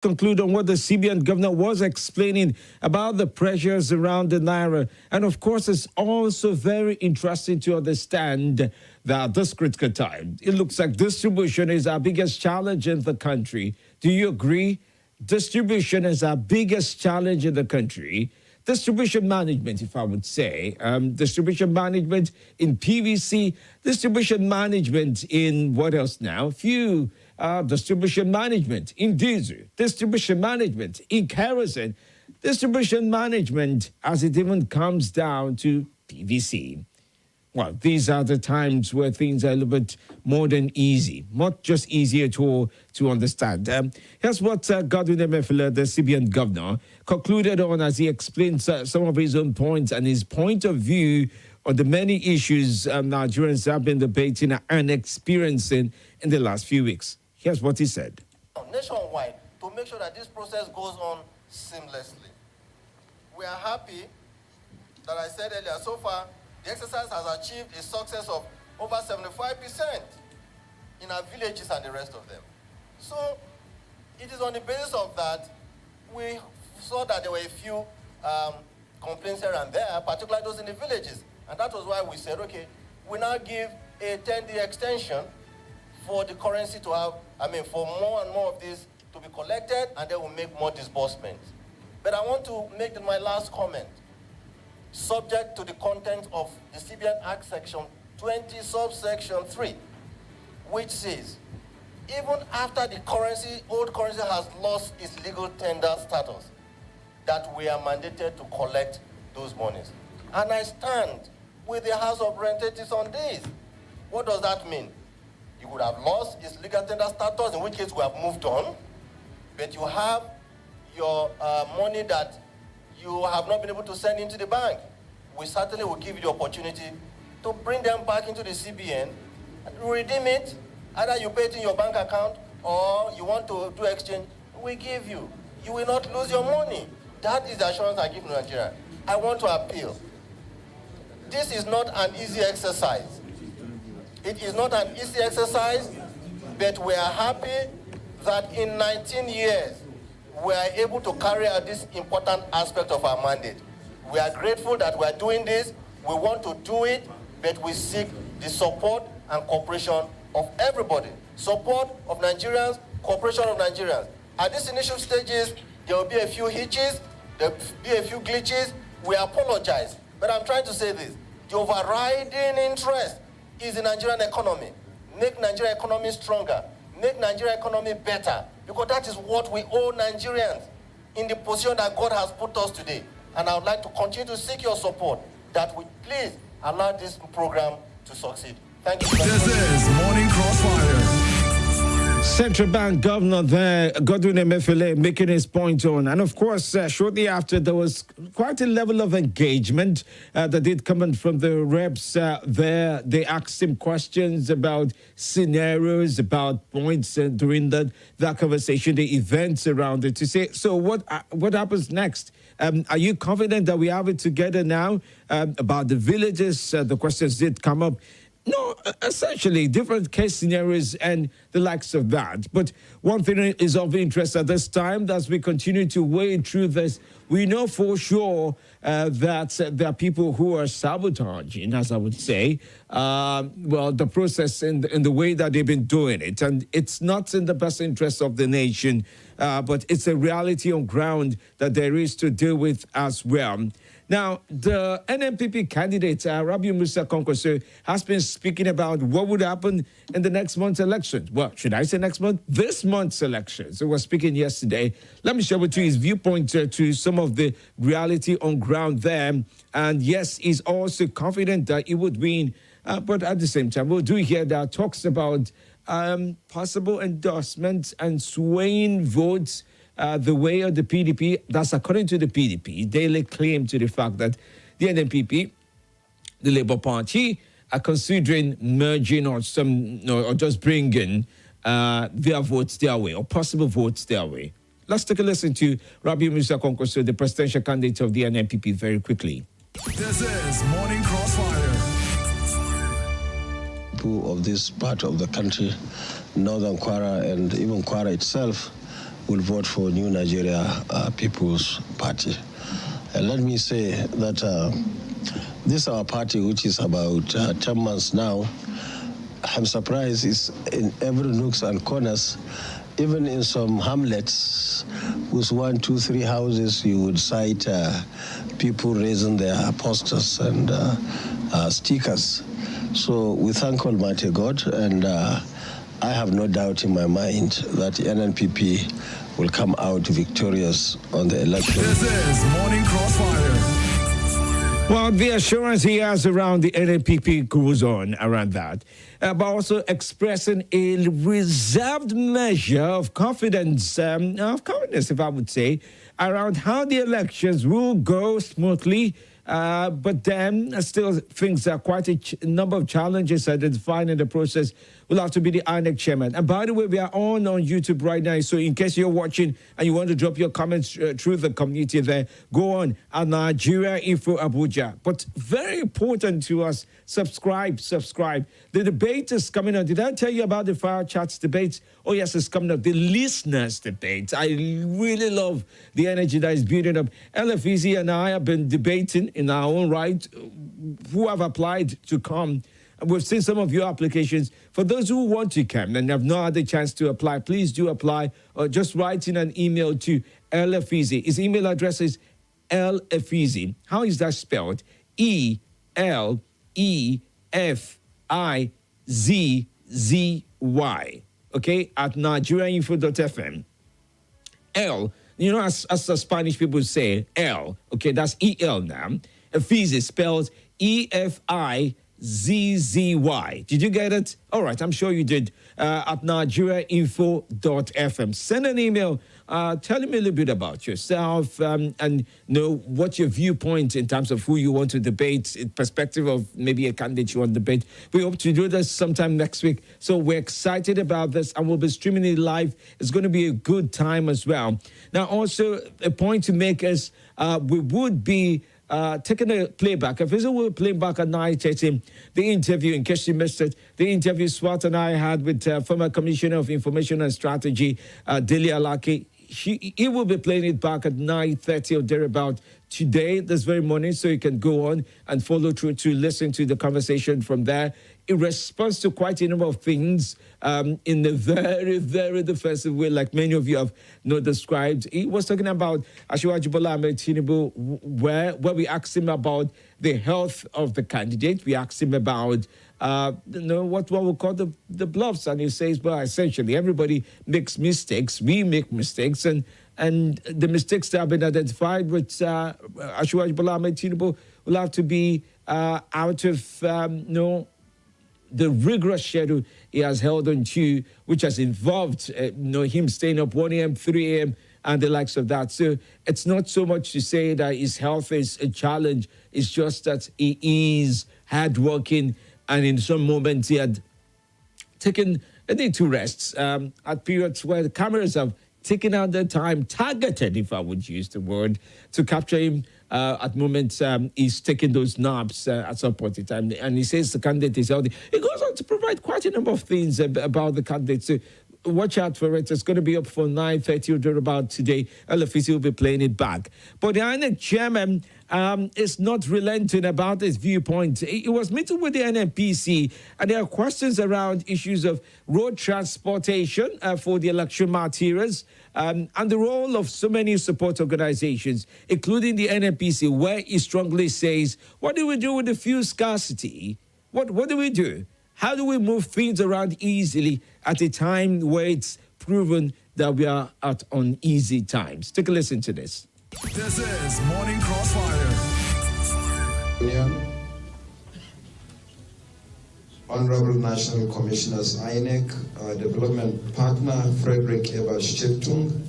conclude on what the CBN governor was explaining about the pressures around the Naira. And of course, it's also very interesting to understand that this critical time, it looks like distribution is our biggest challenge in the country. Do you agree? Distribution is our biggest challenge in the country. Distribution management, if I would say, distribution management in PVC, distribution management in what else now? Few. Distribution management in diesel, distribution management in kerosene, distribution management as it even comes down to PVC. Well, these are the times where things are a little bit more than easy, not just easy at all to understand. Here's what Godwin Emefiele, the CBN governor, concluded on as he explained some of his own points and his point of view on the many issues Nigerians have been debating and experiencing in the last few weeks. Here's what he said. Nationwide, to make sure that this process goes on seamlessly. We are happy that I said earlier, so far, the exercise has achieved a success of over 75% in our villages and the rest of them. So it is on the basis of that, we saw that there were a few complaints here and there, particularly those in the villages. And that was why we said, okay, we now give a 10-day extension for the currency to have, for more and more of this to be collected, and then we'll make more disbursements. But I want to make my last comment, subject to the content of the CBN Act Section 20, subsection 3, which says, even after the old currency has lost its legal tender status, that we are mandated to collect those monies. And I stand with the House of Representatives on this. What does that mean? You would have lost its legal tender status, in which case we have moved on, but you have your money that you have not been able to send into the bank. We certainly will give you the opportunity to bring them back into the CBN and redeem it. Either you pay it in your bank account or you want to do exchange, we give you. You will not lose your money. That is the assurance I give to Nigeria. I want to appeal. This is not an easy exercise. It is not an easy exercise, but we are happy that in 19 years, we are able to carry out this important aspect of our mandate. We are grateful that we are doing this. We want to do it, but we seek the support and cooperation of everybody. Support of Nigerians, cooperation of Nigerians. At these initial stages, there will be a few hitches, there will be a few glitches. We apologize, but I'm trying to say this. The overriding interest is the Nigerian economy. Make Nigerian economy stronger. Make Nigerian economy better. Because that is what we owe Nigerians in the position that God has put us today. And I would like to continue to seek your support that we please allow this program to succeed. Thank you. This is Morning Crossfire. Central Bank Governor there, Godwin Emefiele, making his point on. And of course, shortly after, there was quite a level of engagement that did come in from the reps there. They asked him questions about scenarios, about points during that conversation, the events around it, to say, so what happens next? Are you confident that we have it together now? About the villages, the questions did come up. No, essentially different case scenarios and the likes of that. But one thing is of interest at this time, as we continue to wade through this, we know for sure that there are people who are sabotaging, as I would say, the process in the way that they've been doing it. And it's not in the best interest of the nation, but it's a reality on ground that there is to deal with as well. Now, the NNPP candidate, Rabiu Musa Kwankwaso, has been speaking about what would happen in the next month's election. Well, should I say next month? This month's election. So we're speaking yesterday. Let me share with you his viewpoint to some of the reality on ground there. And yes, he's also confident that he would win. But at the same time, we'll do hear that talks about possible endorsements and swaying votes the way of the PDP. That's according to the PDP. They lay claim to the fact that the NNPP, the Labour Party, are considering merging or just bringing their votes their way, or possible votes their way. Let's take a listen to Rabiu Musa Kwankwaso, the presidential candidate of the NNPP, very quickly. This is Morning Crossfire. People of this part of the country, Northern Kwara and even Kwara itself, will vote for New Nigeria People's Party. Let me say that this our party, which is about 10 months now, I'm surprised it's in every nooks and corners. Even in some hamlets with 1, 2, 3 houses, you would cite people raising their posters and stickers. So we thank Almighty God, and I have no doubt in my mind that NNPP will come out victorious on the election. This is Morning Crossfire. Well, the assurance he has around the NNPP goes on around that, but also expressing a reserved measure of confidence, if I would say, around how the elections will go smoothly. But then still things are quite a number of challenges identified in the process. Will have to be the INEC chairman. And by the way, we are on YouTube right now. So in case you're watching and you want to drop your comments through the community there, go on at Nigeria Info Abuja. But very important to us, subscribe. The debate is coming up. Did I tell you about the Fire Chats debate? Oh, yes, it's coming up. The listeners debate. I really love the energy that is building up. LFEZ and I have been debating in our own right who have applied to come. We've seen some of your applications. For those who want to come and have not had the chance to apply, please do apply, or just write in an email to LFEZ. His email address is LFEZ. How is that spelled? ELEFIZZY. Okay, at nigeriainfo.fm. L, you know, as the Spanish people say, L. Okay, that's EL now. Efizi spells EFIZZY. Did you get it? All right, I'm sure you did. At nigeriainfo.fm. Send an email. Tell me a little bit about yourself and know what your viewpoint in terms of who you want to debate, in perspective of maybe a candidate you want to debate. We hope to do this sometime next week. So we're excited about this, and we'll be streaming it live. It's going to be a good time as well. Now, also, a point to make is we would be taking a playback. If we're playing back at 9:30, the interview, in case you missed it, the interview Swat and I had with former Commissioner of Information and Strategy, Dele Alaki. He will be playing it back at 9:30 or thereabout today, this very morning, so you can go on and follow through to listen to the conversation from there. In response to quite a number of things in a very, very defensive way, like many of you have described. He was talking about Asiwaju Bola Ahmed Tinubu, where we asked him about the health of the candidate. We asked him about what we call the bluffs, and he says, well, essentially everybody makes mistakes. We make mistakes, and the mistakes that have been identified with Asiwaju Bola Ahmed Tinubu will have to be out of the rigorous schedule he has held on to, which has involved him staying up 1 a.m., 3 a.m., and the likes of that. So it's not so much to say that his health is a challenge. It's just that he is hardworking, and in some moments he had taken a day to rest at periods where the cameras have taken out their time, targeted, if I would use the word, to capture him. At moments, he's taking those naps at some point in time, and he says the candidate is healthy. He goes on to provide quite a number of things about the candidate. So watch out for it. It's going to be up for 9:30 or thereabout today. LFEC will be playing it back. But the INEC chairman is not relenting about his viewpoint. He was meeting with the NNPC, and there are questions around issues of road transportation for the election materials, and the role of so many support organizations, including the NNPC, where he strongly says, what do we do with the fuel scarcity? What do we do? How do we move things around easily at a time where it's proven that we are at uneasy times? Take a listen to this. This is Morning Crossfire. Honorable National Commissioners, INEC, our development partner, Frederick Ebert Stiftung,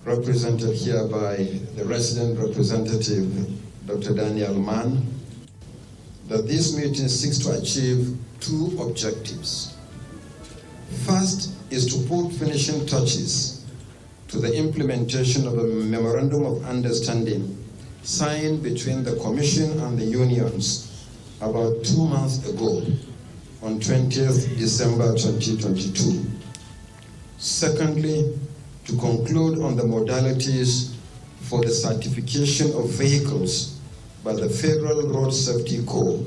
represented here by the resident representative, Dr. Daniel Mann, that this meeting seeks to achieve two objectives. First is to put finishing touches to the implementation of a memorandum of understanding signed between the Commission and the unions about 2 months ago on 20th December 2022. Secondly, to conclude on the modalities for the certification of vehicles by the Federal Road Safety Corps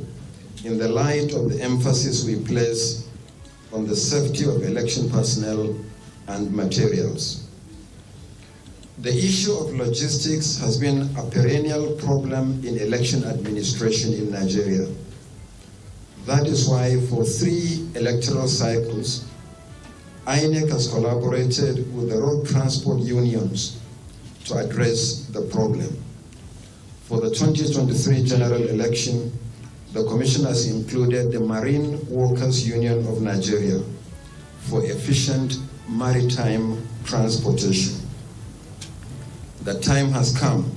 in the light of the emphasis we place on the safety of election personnel and materials. The issue of logistics has been a perennial problem in election administration in Nigeria. That is why for 3 electoral cycles, INEC has collaborated with the road transport unions to address the problem. For the 2023 general election, the Commission has included the Marine Workers Union of Nigeria for efficient maritime transportation. The time has come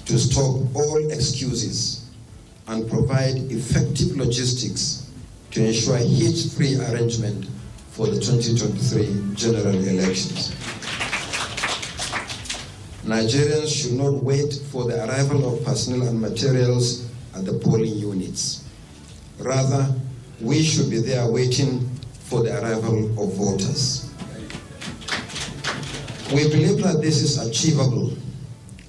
to stop all excuses and provide effective logistics to ensure hitch-free arrangement for the 2023 general elections. Nigerians should not wait for the arrival of personnel and materials at the polling units. Rather, we should be there waiting for the arrival of voters. We believe that this is achievable.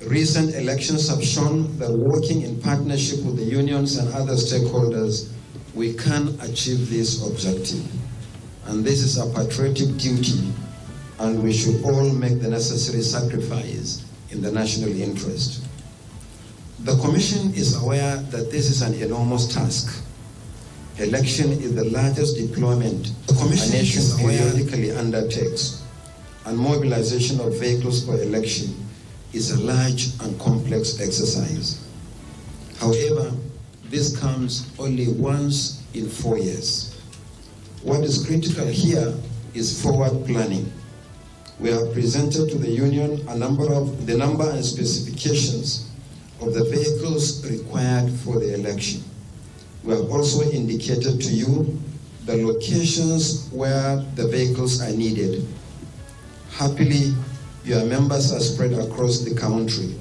Recent elections have shown that working in partnership with the unions and other stakeholders, we can achieve this objective. And this is a patriotic duty, and we should all make the necessary sacrifice in the national interest. The Commission is aware that this is an enormous task. Election is the largest deployment a nation periodically undertakes, and mobilization of vehicles for election is a large and complex exercise. However, this comes only once in 4 years. What is critical here is forward planning. We have presented to the Union the number and specifications of the vehicles required for the election. We have also indicated to you the locations where the vehicles are needed. Happily, your members are spread across the country.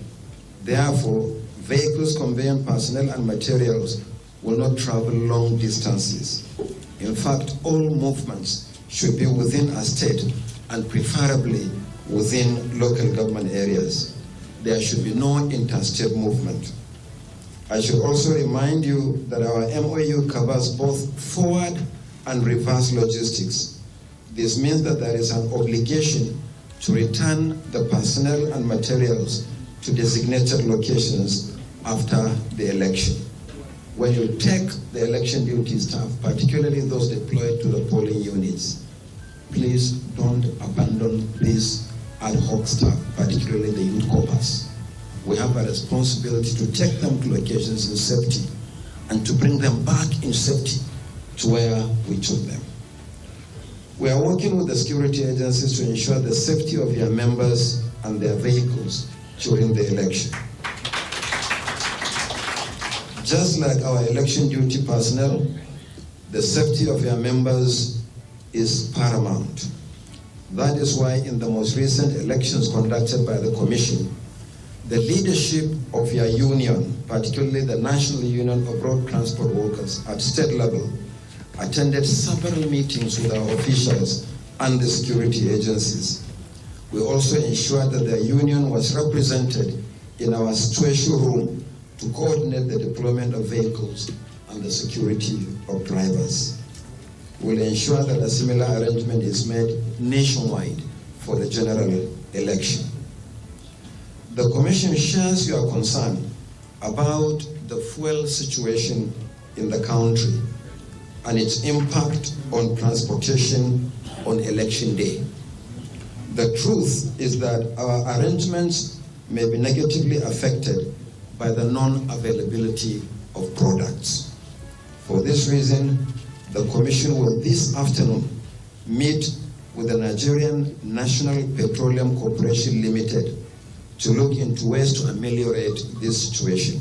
Therefore, vehicles conveying personnel and materials will not travel long distances. In fact, all movements should be within a state and preferably within local government areas. There should be no interstate movement. I should also remind you that our MOU covers both forward and reverse logistics. This means that there is an obligation to return the personnel and materials to designated locations after the election. When you take the election duty staff, particularly those deployed to the polling units, please don't abandon this ad hoc staff, particularly the youth corps. We have a responsibility to take them to locations in safety and to bring them back in safety to where we took them. We are working with the security agencies to ensure the safety of your members and their vehicles during the election. Just like our election duty personnel, the safety of your members is paramount. That is why in the most recent elections conducted by the Commission, the leadership of your union, particularly the National Union of Road Transport Workers at state level, attended several meetings with our officials and the security agencies. We also ensured that the union was represented in our situation room to coordinate the deployment of vehicles and the security of drivers. We'll ensure that a similar arrangement is made nationwide for the general election. The Commission shares your concern about the fuel situation in the country and its impact on transportation on election day. The truth is that our arrangements may be negatively affected by the non-availability of products. For this reason, the Commission will this afternoon meet with the Nigerian National Petroleum Corporation Limited to look into ways to ameliorate this situation.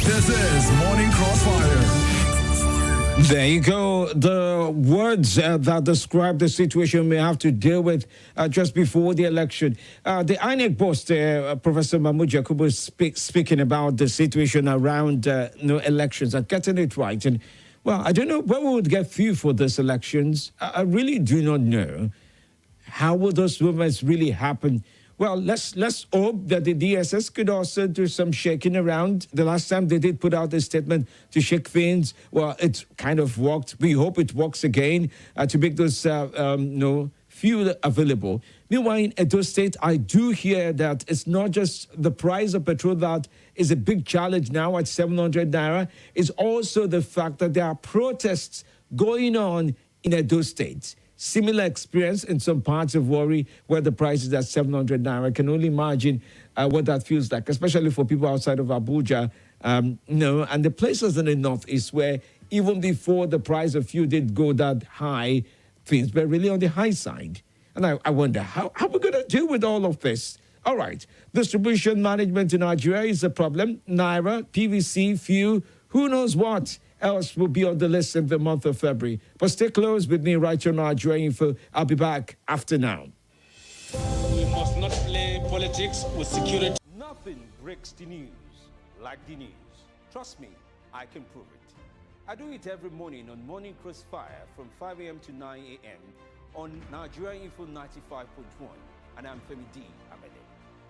This is Morning Crossfire. There you go. The words that describe the situation we have to deal with just before the election. The INEC boss there, Professor Mahmoud Yakubu, was speaking about the situation around elections and getting it right. And Well, I don't know where we would get through for these elections. I really do not know. How will those movements really happen? Well, let's hope that the DSS could also do some shaking around. The last time they did put out a statement to shake things, well, it kind of worked. We hope it works again to make those fuel available. Meanwhile, in Edo State, I do hear that it's not just the price of petrol that is a big challenge now at 700 Naira. It's also the fact that there are protests going on in Edo State. Similar experience in some parts of Warri where the price is at 700 Naira. I can only imagine what that feels like, especially for people outside of Abuja. And the places in the northeast where even before the price of fuel did go that high, things were really on the high side. And I wonder, how are we going to deal with all of this? All right, distribution management in Nigeria is a problem. Naira, PVC, fuel, who knows what else will be on the list in the month of February. But stay close with me right here on Nigeria Info. I'll be back after now. We must not play politics with security. Nothing breaks the news like the news. Trust me, I can prove it. I do it every morning on Morning Crossfire from 5 a.m. to 9 a.m. on Nigeria Info 95.1. And I'm Femi D.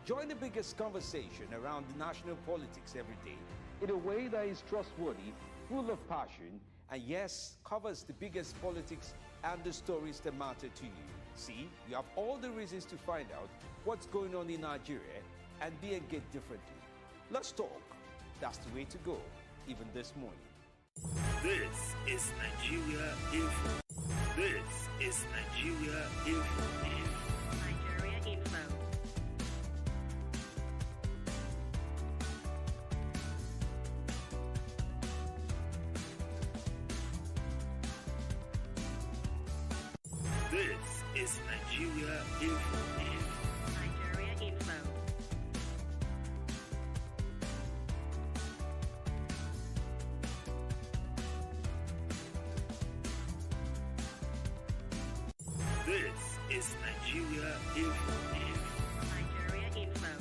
Join the biggest conversation around the national politics every day in a way that is trustworthy, full of passion, and yes, covers the biggest politics and the stories that matter to you. See, you have all the reasons to find out what's going on in Nigeria and be engaged differently. Let's talk. That's the way to go, even this morning. This is Nigeria Info. This is Nigeria Info. Nigeria Info. This is Nigeria Info. Nigeria Info. This is Nigeria Info. Nigeria Info.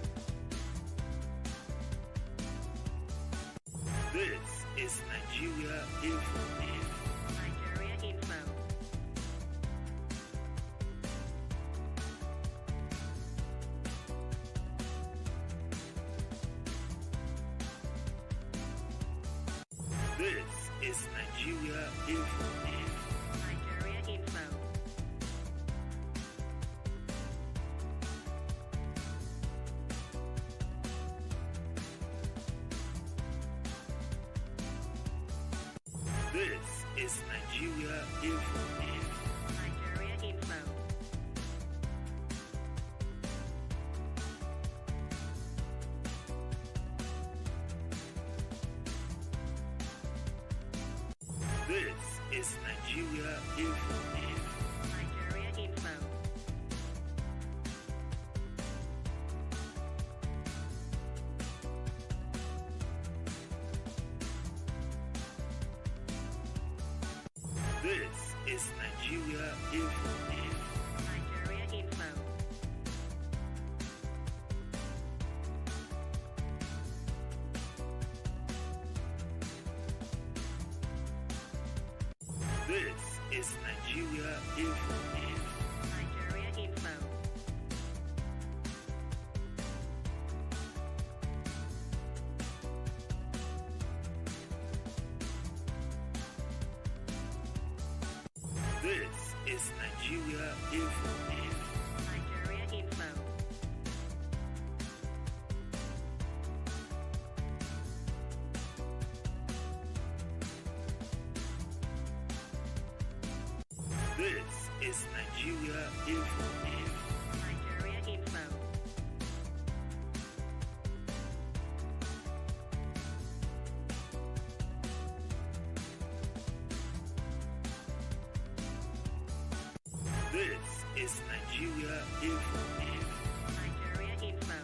This is Nigeria Info. Nigeria Info. This is Nigeria Info. Nigeria Info. This is Nigeria Info. Nigeria Info. This is Nigeria Info. Nigeria Info. This is Nigeria Info. Nigeria Info. This is Nigeria Info. Nigeria Info. This is Nigeria Info. Nigeria Info. This is Nigeria Info. Nigeria Info. This is Nigeria Info. Nigeria Info.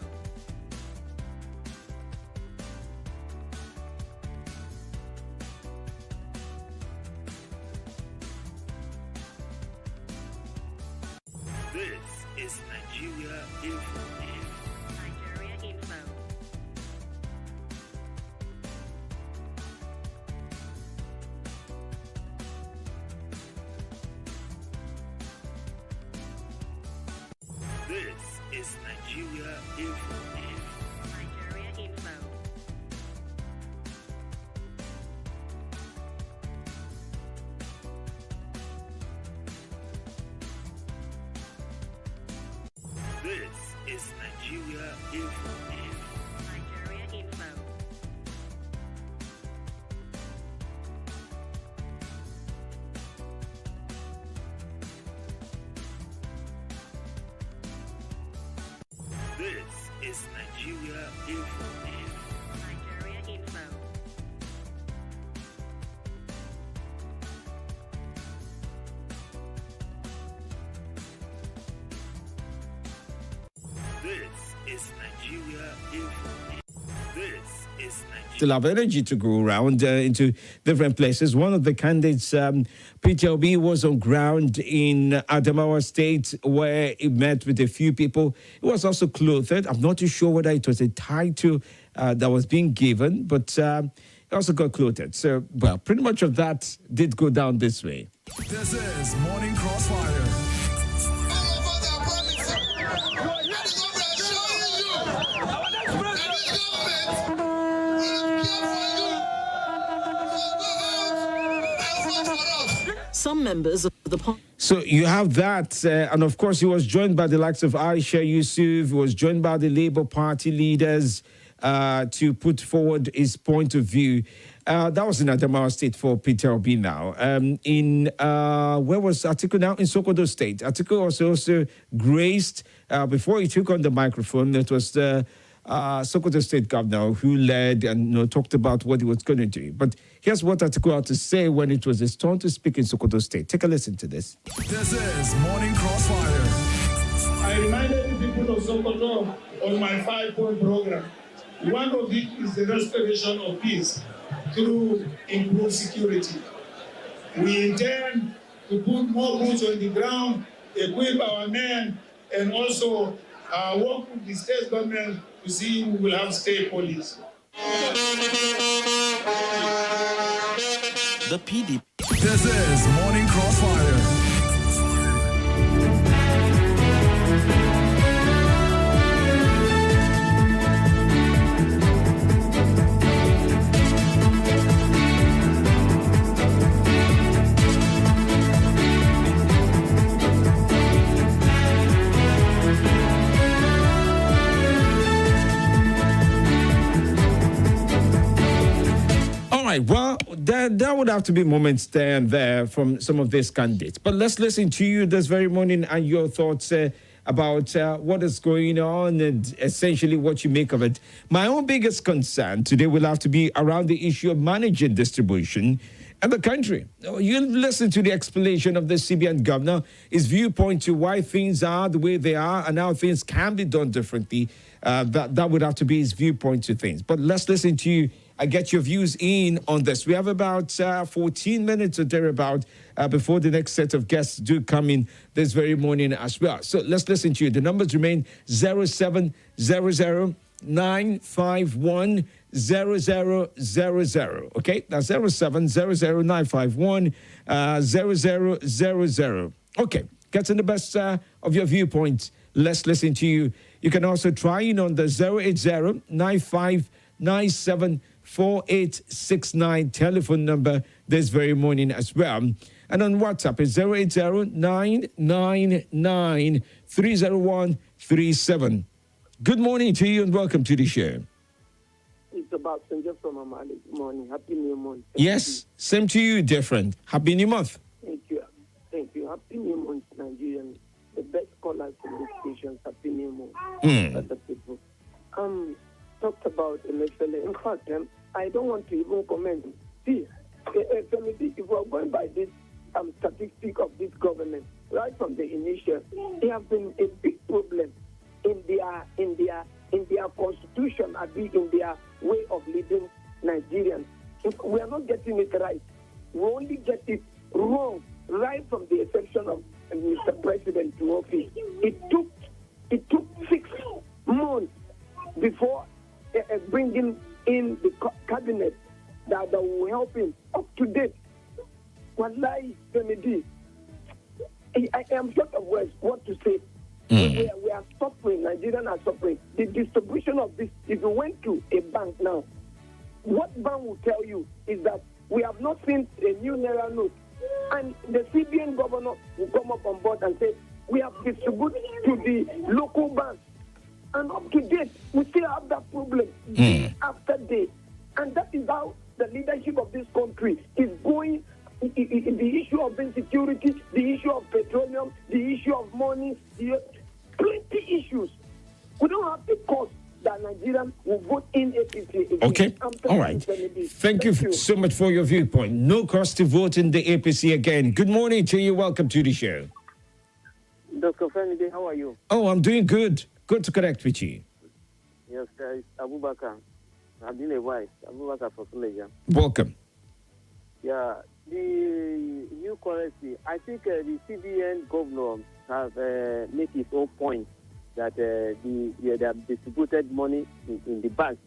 This is Nigeria Info. Nigeria Info. Nigeria Info. This is Nigeria Info. Nigeria Info. This is Nigeria Info. Nigeria Info. This is Nigeria Info. This is Nigeria. Still have energy to go around into different places. One of the candidates, Peter Obi, was on ground in Adamawa State where he met with a few people. He was also clothed. I'm not too sure whether it was a title that was being given, but he also got clothed. So, well, pretty much of that did go down this way. This is Morning Crossfire. Some members of the party. So you have that, and of course he was joined by the likes of Aisha Yusuf, he was joined by the Labour Party leaders to put forward his point of view. That was in Adamawa State for Peter Obi now. Where was Atiku now? In Sokoto State. Atiku also graced, before he took on the microphone, it was the Sokoto State governor who led and talked about what he was going to do. But here's what Atiku had to say when it was his turn to speak in Sokoto State. Take a listen to this. This is Morning Crossfire. I reminded the people of Sokoto on my 5-point program. One of it is the restoration of peace through improved security. We intend to put more boots on the ground, equip our men, and also work with the state government to see we will have state police. The PDP. This is Morning Crossfire. Well, there would have to be moments there and there from some of these candidates. But let's listen to you this very morning and your thoughts about what is going on and essentially what you make of it. My own biggest concern today will have to be around the issue of managing distribution in the country. You listen to the explanation of the CBN governor, his viewpoint to why things are the way they are and how things can be done differently. That would have to be his viewpoint to things. But let's listen to you. I get your views in on this. We have about 14 minutes or thereabout before the next set of guests do come in this very morning as well. So let's listen to you. The numbers remain 0700 951 0000. Okay, that's 0700 951 0000. Okay, getting the best of your viewpoints. Let's listen to you. You can also try in on the 080 9597 4869 telephone number this very morning as well. And on WhatsApp, it's 080-999-30137. Good morning to you and welcome to the show. It's about Sanjay from Amali. Good morning. Happy New Month. Yes, same to you, different. Happy New Month. Thank you. Thank you. Happy New Month, Nigerians. The best callers in this station. Happy New Month. Other people. Talked about Emefiele. In fact, I don't want to even comment. See, Femi, if we're going by this statistic of this government, right from the initial, they have been a big problem in their constitution, in their way of leading Nigerians. If we are not getting it right. We only get it wrong right from the exception of Mr. President to office. It took 6 months before bringing in the cabinet that will help him up to date. Wallahi, Femi, I am short of words what to say. We are suffering. Nigerians are suffering. The distribution of this, if you went to a bank now, what bank will tell you is that we have not seen a new Naira note. And the CBN governor will come up on board and say, we have distributed to the local banks. And up to date, we still have that problem day after day. And that is how the leadership of this country is going. The issue of insecurity, the issue of petroleum, the issue of money, plenty issues. We don't have the cause that Nigerians will vote in APC again. Okay, all right. Thank you so much for your viewpoint. No cost to vote in the APC again. Good morning to you. Welcome to the show. Dr. Femi, how are you? Oh, I'm doing good. Good to connect with you. Yes, it's Abubakar. I've been a wife. Abubakar for Suleja. Welcome. Yeah, the new currency, I think the CBN governor have made his own point that they have distributed money in the bank.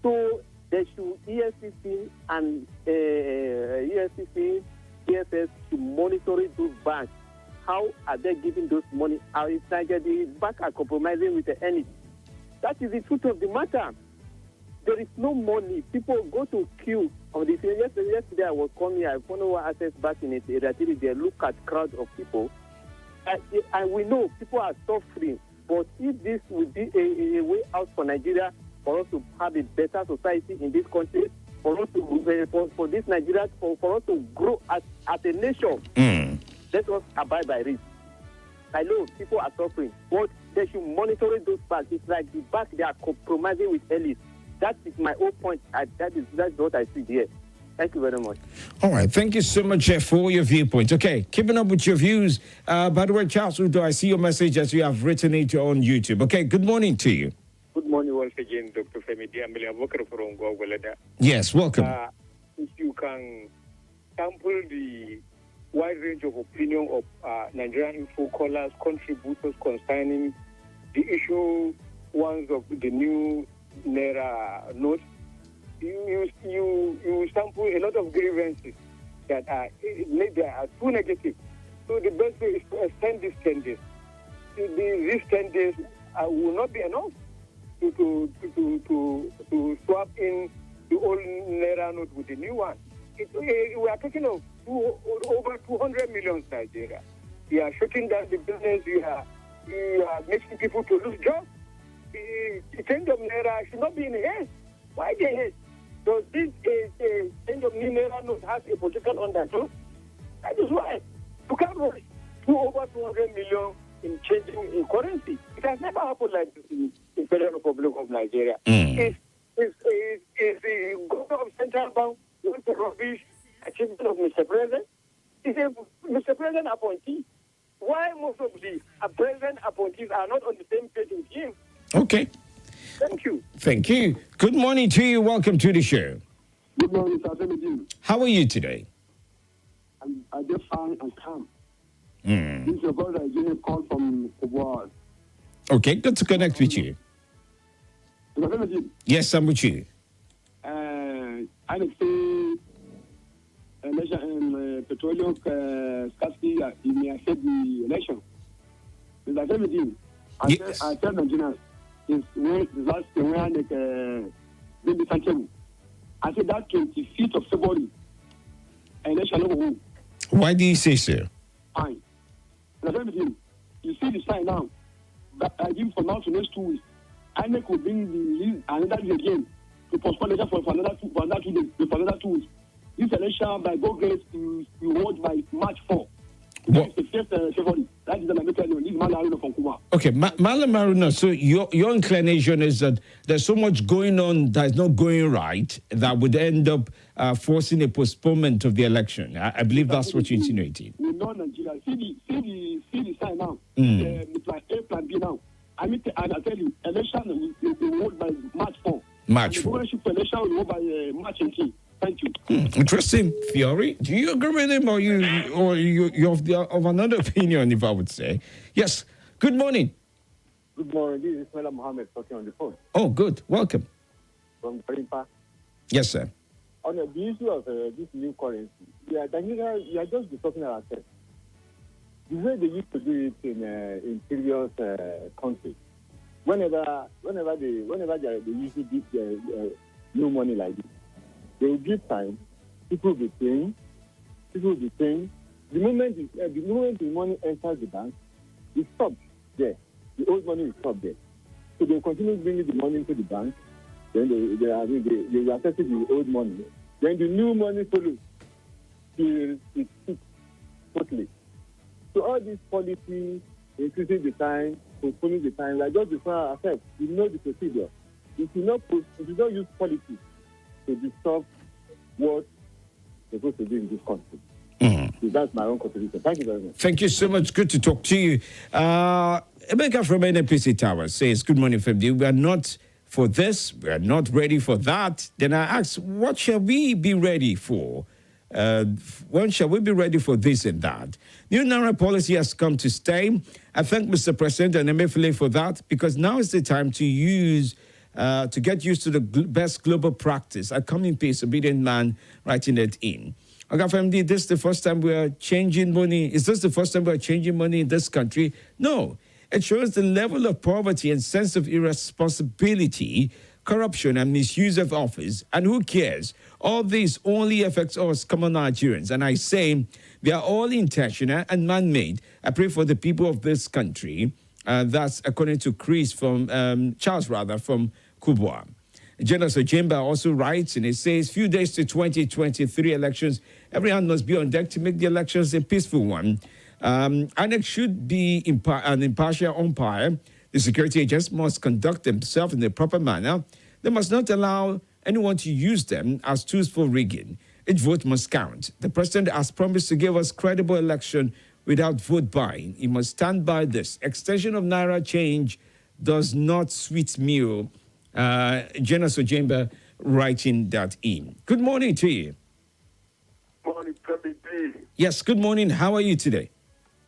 So they should, EFCC and EFCC, EFS should monitor those banks. How are they giving those money? How is the bank are compromising with the enemy? That is the truth of the matter. There is no money. People go to queue on the yesterday I was coming. I found our access back in it. They look at crowd of people, and we know people are suffering. But if this would be a way out for Nigeria, for us to have a better society in this country, for us to for this Nigeria, for us to grow as a nation, let us abide by it. I know people are suffering, but they should monitor those banks. It's like the bank they are compromising with elites. That is my own point. That's what I see here. Thank you very much. All right. Thank you so much for your viewpoint. Okay. Keeping up with your views. By the way, Charles Udo, I see your message as you have written it on YouTube. Okay. Good morning to you. Good morning once again, Dr. Femi. Yes. Welcome. If you can sample the wide range of opinion of Nigerian info callers, contributors concerning the issue ones of the new Naira note, you sample a lot of grievances that are too negative. So the best way is to extend these 10 days. These 10 days will not be enough to swap in the old Naira note with the new one. We are talking of over 200 million Nigeria. You are shutting down the business. You are making people to lose jobs. The change of Naira should not be in haste. Why the haste? So this change of Naira note has a political undertone. That is why you can't rush to over 200 million in changing in currency. It has never happened like this in the Federal Republic of Nigeria. Is the governor of Central Bank want to rubbish achievement of Mr. President? Is a Mr. President appointee? Why most of the president appointees are not on the same page with him? Okay. Thank you. Thank you. Good morning to you. Welcome to the show. Good morning, Sir. How are you today? I'm just fine and calm. This is your brother, Jimmy, call from Abuja. Okay, good to connect with you. Yes, I'm with you. I would say election petroleum scarcity may affect the election. I tell Nigerians, is when the last when maybe Sanchemu. I said that 25th of February, election. Why do you say so? Fine. You see the sign now. That I give from now to next 2 weeks. INEC will bring the list another day again to postpone election for another 2 weeks. This election, by God grace, will hold by March 4. That's the first February. That is the This is Malam from Cuba. Okay, Malam Maruna, so your inclination is that there's so much going on that's not going right that would end up forcing a postponement of the election. I believe that's what you're insinuating. We know Nigeria. See the sign now. The plan A, plan B now. I tell you, election will hold by March 4. March 4. The election will hold by March 18. Thank you. Interesting theory. Do you agree with him, or you're of another opinion, if I would say? Yes. Good morning. Good morning. This is Ismaila Mohammed talking on the phone. Oh, good. Welcome. From Karimpa. Yes, sir. On the issue of this new currency, we are just discussing ourselves. the way they used to do it in previous countries, whenever they usually give new money like this, they will give time. People will be paying. The moment the money enters the bank, it stops there. The old money will stop there. So they continue bringing the money into the bank. Then they will access the old money. Then the new money follows till it sits totally. So all these policies, increasing the time, postponing the time, like just before our effect, you know the procedure. If you don't use policies to disturb what they're supposed to do in this country. So that's my own contribution. Thank you very much. Thank you so much. Good to talk to you. Emeka from NPC Tower says, good morning, Femi. We are not for this. We are not ready for that. Then I ask, what shall we be ready for? When shall we be ready for this and that? New Naira policy has come to stay. I thank Mr. President and Emefiele for that, because now is the time to get used to the best global practice. I come in peace, obedient man, writing it in. Okay, FMD, this is the first time we are changing money. Is this the first time we are changing money in this country? No. It shows the level of poverty and sense of irresponsibility, corruption, and misuse of office. And who cares? All this only affects us common Nigerians. And I say they are all intentional and man-made. I pray for the people of this country. That's according to Charles from Kubwa. General Sojemba also writes, and it says, few days to 2023 elections, everyone must be on deck to make the elections a peaceful one. INEC should be an impartial umpire. The security agents must conduct themselves in a proper manner. They must not allow anyone to use them as tools for rigging. Each vote must count. The president has promised to give us credible election without vote buying. He must stand by this. Extension of Naira change does not sweet meal. Jenna Sojemba writing that in. Good morning to you. Morning, Femi D. Yes, good morning. How are you today?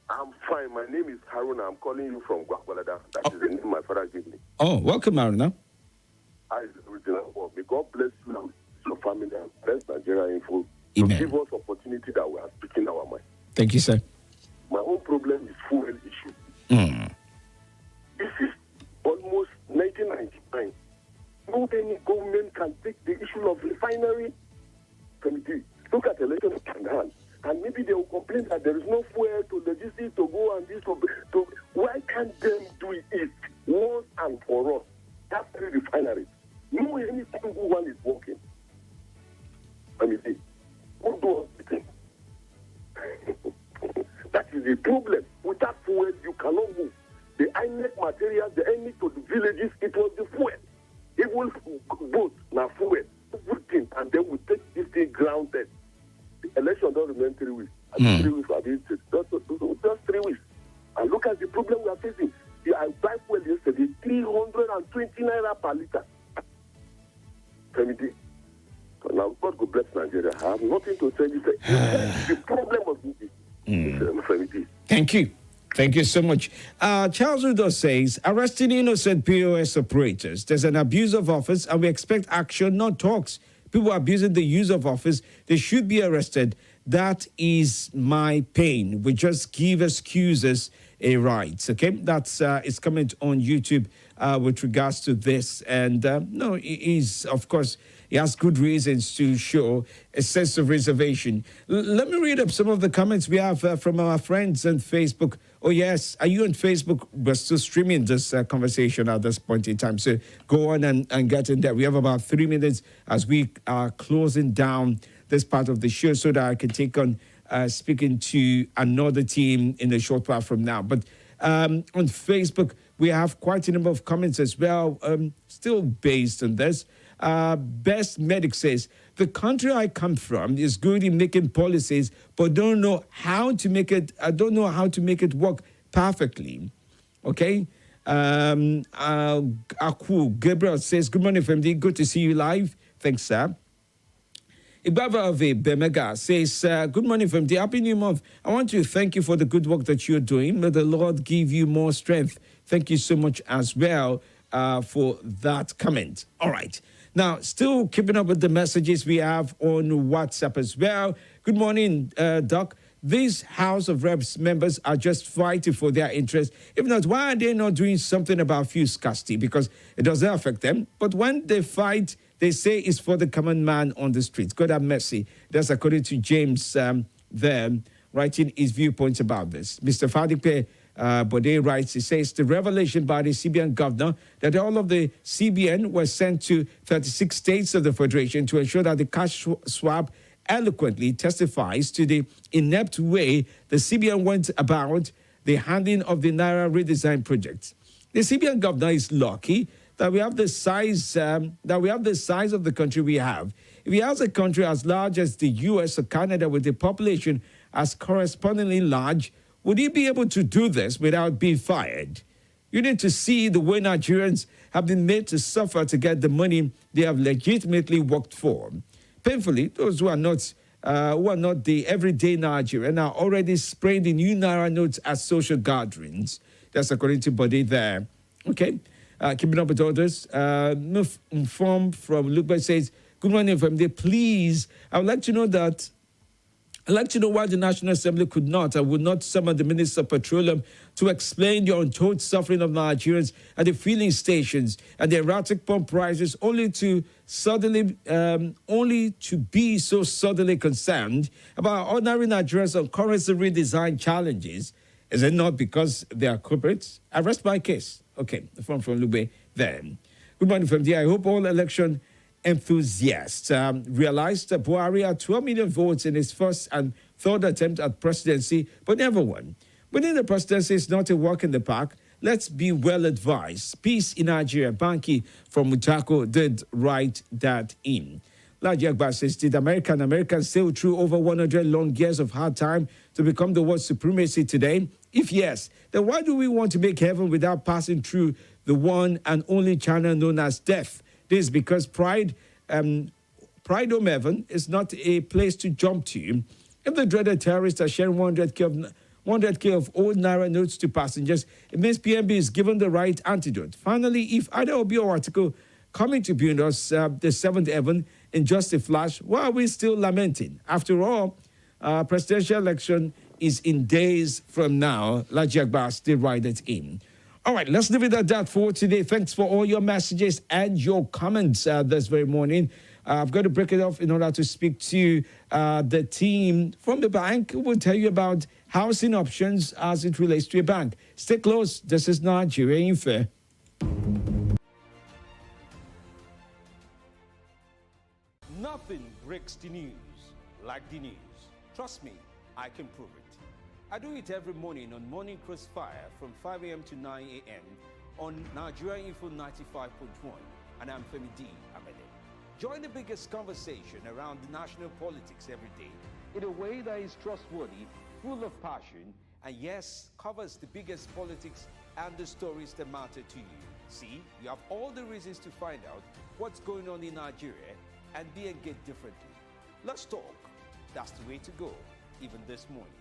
I'm fine. My name is Haruna. I'm calling you from Gwakwalada. That is the name my father gave me. Oh, welcome, Haruna. May God bless you and your family and bless Nigeria Info Amen. to give us opportunity that we are speaking our mind. Thank you, sir. My own problem is fuel issue. This is almost 1999. No any government can take the issue of refinery committee. Look at the election in hand. And maybe they will complain that there is no fuel to logistics to go and this to why can't them do it once and for all? That's three refineries. No any single one is working. Let me see. Who do everything? That is the problem. Without fuel, you cannot move. The INEC material, the enemy to the villages, it was the fuel. Even both now fuel, everything, and then we take this thing grounded. The election don't remain 3 weeks. 3 weeks have been just 3 weeks. And look at the problem we are facing. I buy fuel yesterday, 320 naira per liter. Femi, now God will bless Nigeria. I have nothing to tell you. The problem of this Femi. Thank you. Thank you so much. Charles Udo says, arresting innocent POS operators. There's an abuse of office and we expect action, not talks. People abusing the use of office, they should be arrested. That is my pain. We just give excuses a right. Okay, that's his comment on YouTube with regards to this. And no, he's, of course, he has good reasons to show a sense of reservation. Let me read up some of the comments we have from our friends on Facebook. Oh, yes. Are you on Facebook? We're still streaming this conversation at this point in time. So go on and get in there. We have about 3 minutes as we are closing down this part of the show so that I can take on speaking to another team in a short while from now. But on Facebook, we have quite a number of comments as well, still based on this. Best Medic says, the country I come from is good in making policies, but don't know how to make it. I don't know how to make it work perfectly. Okay. Aku Gabriel says, good morning, FMD. Good to see you live. Thanks, sir. Ibaba of Bemega says, good morning, FMD. Happy New Month. I want to thank you for the good work that you're doing. May the Lord give you more strength. Thank you so much as well for that comment. All right. Now, still keeping up with the messages we have on WhatsApp as well. Good morning, Doc. these House of Reps members are just fighting for their interests. If not, why are they not doing something about fuel scarcity? Because it doesn't affect them. But when they fight, they say it's for the common man on the streets. God have mercy. That's according to James there, writing his viewpoints about this. Mr. Fadipe Bode writes, he says, the revelation by the CBN governor that all of the CBN were sent to 36 states of the Federation to ensure that the cash swap eloquently testifies to the inept way the CBN went about the handling of the Naira redesign project. The CBN governor is lucky that we have the size of the country we have. If he has a country as large as the US or Canada with a population as correspondingly large, would he be able to do this without being fired? You need to see the way Nigerians have been made to suffer to get the money they have legitimately worked for. Painfully, those who are not the everyday Nigerian are already spraying the new Naira notes at social gatherings. That's according to Body there. Okay. Keeping up with others, Inform from Luke says, good morning from there. Please, I would like to know why the National Assembly could not and would not summon the Minister of Petroleum to explain the untold suffering of Nigerians at the filling stations and the erratic pump prices, only to be so suddenly concerned about ordinary Nigerians on currency redesign challenges. Is it not because they are corporates? I rest my case. Okay, from Lube then. Good morning from there. I hope all election enthusiasts realized that Buhari had 12 million votes in his first and third attempt at presidency, but never won. Winning the presidency is not a walk in the park. Let's be well advised. Peace in Nigeria. Banki from Mutako did write that in. Laji Akbar says, did Americans sail through over 100 long years of hard time to become the world supremacy today? If yes, then why do we want to make heaven without passing through the one and only channel known as death? This is because Pride Home Heaven is not a place to jump to. If the dreaded terrorists are sharing 100K of old Naira notes to passengers, it means PNB is given the right antidote. Finally, if either Obi or article coming to bring us the seventh heaven in just a flash, why are we still lamenting? After all, presidential election is in days from now. Laji Akbar still write it in. All right, let's leave it at that for today. Thanks for all your messages and your comments this very morning. I've got to break it off in order to speak to the team from the bank who will tell you about housing options as it relates to a bank. Stay close. This is Nigeria Info. Nothing breaks the news like the news. Trust me, I can prove it. I do it every morning on Morning Crossfire from 5 a.m. to 9 a.m. on Nigeria Info 95.1, and I'm Femi D. Amede. Join the biggest conversation around the national politics every day in a way that is trustworthy, full of passion, and yes, covers the biggest politics and the stories that matter to you. See, you have all the reasons to find out what's going on in Nigeria and be engaged differently. Let's talk. That's the way to go, even this morning.